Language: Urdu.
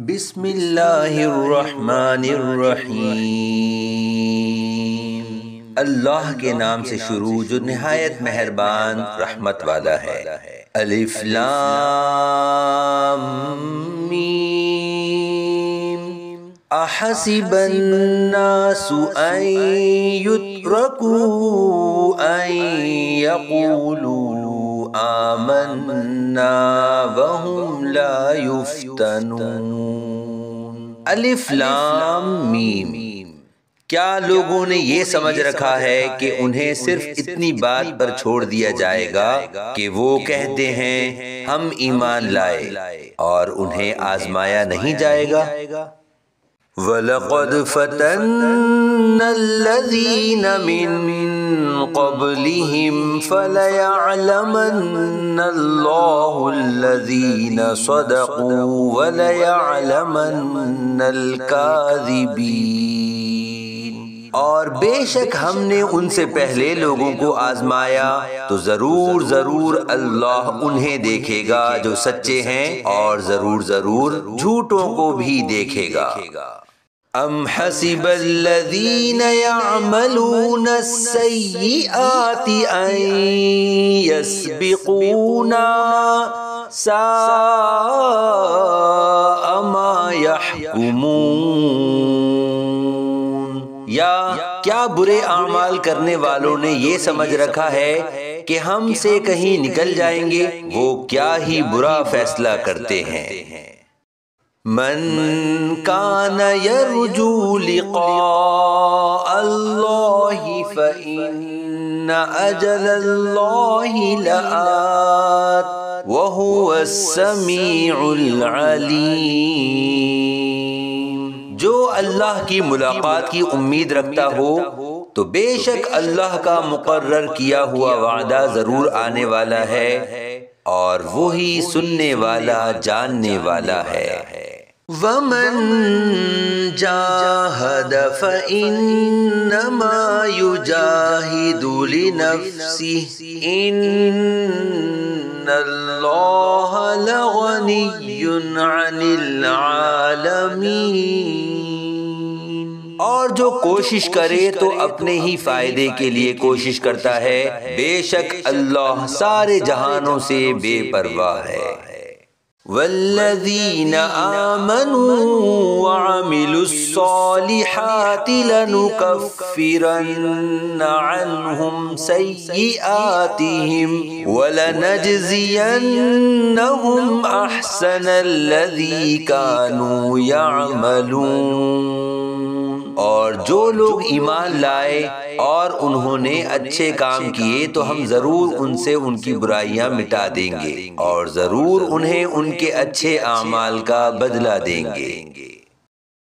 بسم اللہ الرحمن الرحیم۔ اللہ کے نام سے شروع جو نہایت مہربان رحمت والا ہے۔ الف لام میم۔ احسب الناس ان يتركوا ان يقولوا آمنا وهم لا يفتنون۔ الف لام میم۔ کیا لوگوں نے یہ سمجھ رکھا ہے کہ انہیں صرف اتنی بات پر چھوڑ دیا جائے گا کہ وہ کہتے ہیں ہم ایمان لائے اور انہیں آزمایا نہیں جائے گا؟ وَلَقَدْ فَتَنَّا الَّذِينَ مِن قَبْلِهِمْ فَلَيَعْلَمَنَّ اللَّهُ الَّذِينَ صَدَقُوا وَلَيَعْلَمَنَّ الْكَاذِبِينَ۔ اور بے شک ہم نے ان سے پہلے لوگوں کو آزمایا تو ضرور اللہ انہیں دیکھے گا جو سچے ہیں، اور ضرور جھوٹوں کو بھی دیکھے گا۔ ام حسب الذین یعملون السیئات ان یسبقونا ساء ما یحکمون۔ یا کیا برے اعمال کرنے والوں نے یہ سمجھ رکھا ہے کہ ہم سے کہیں نکل جائیں گے؟ وہ کیا ہی برا فیصلہ کرتے ہیں۔ من کان یرجو لقاء اللہ فإن اجل اللہ لآت وہو السمیع العلیم۔ جو اللہ کی ملاقات کی امید رکھتا ہو تو بے شک اللہ کا مقرر کیا ہوا وعدہ ضرور آنے والا ہے، اور وہی سننے والا جاننے والا ہے۔ وَمَن جَاهَدَ فَإِنَّمَا يُجَاهِدُ لِنَفْسِهِ إِنَّ اللَّهَ لَغَنِيٌّ عَنِ الْعَالَمِينَ۔ اور جو کوشش کرے تو اپنے ہی فائدے کے لیے کوشش کرتا ہے، بے شک اللہ سارے جہانوں سے بے پرواہ ہے۔ والذین آمنوا وعملوا الصالحات لنکفرن عنہم سیئاتہم ولنجزینہم احسن الذی کانوا یعملون۔ اور جو لوگ ایمان لائے اور انہوں نے اچھے کام کیے تو ہم ضرور ان سے ان کی برائیاں مٹا دیں گے، اور ضرور انہیں ان کے اچھے اعمال کا بدلہ دیں گے۔